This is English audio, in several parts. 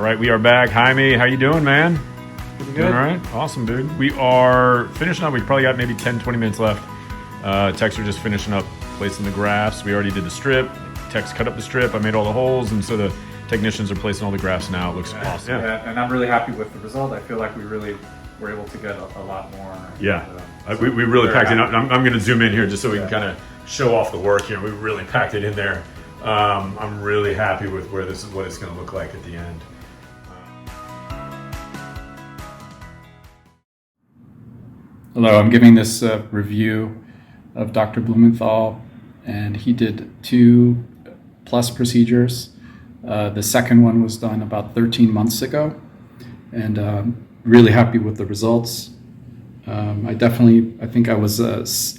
All right, we are back. Jaime, how you doing, man? Pretty good. Doing all right? Awesome, dude. We are finishing up. We've probably got maybe 10, 20 minutes left. Techs are just finishing up placing the grafts. We already did the strip. Techs cut up the strip. I made all the holes, and so the technicians are placing all the grafts now. It looks awesome. Yeah, and I'm really happy with the result. I feel like we really were able to get a lot more. Yeah, and, we really packed it happy. in. I'm going to zoom in here just so we can kind of show off the work here. We really packed it in there. I'm really happy with what it's going to look like at the end. Hello, I'm giving this review of Dr. Blumenthal, and he did 2+ procedures. The second one was done about 13 months ago, and really happy with the results. I think I was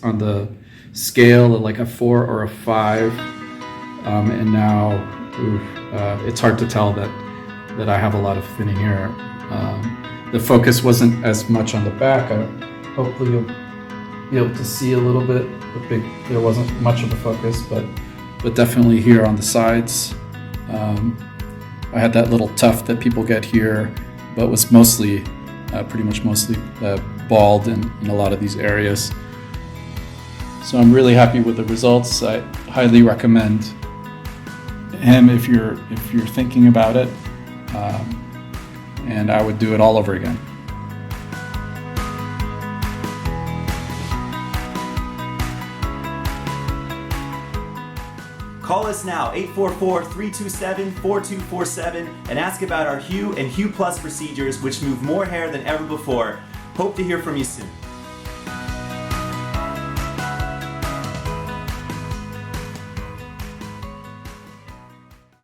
on the scale of like a 4 or a 5, and now it's hard to tell that I have a lot of thinning hair. The focus wasn't as much on the back. Hopefully you'll be able to see a little bit. There wasn't much of a focus, but definitely here on the sides. I had that little tuft that people get here, but was mostly, pretty much mostly bald in a lot of these areas. So I'm really happy with the results. I highly recommend him if you're thinking about it, and I would do it all over again. Call us now, 844-327-4247, and ask about our Hue and Hue Plus procedures, which move more hair than ever before. Hope to hear from you soon.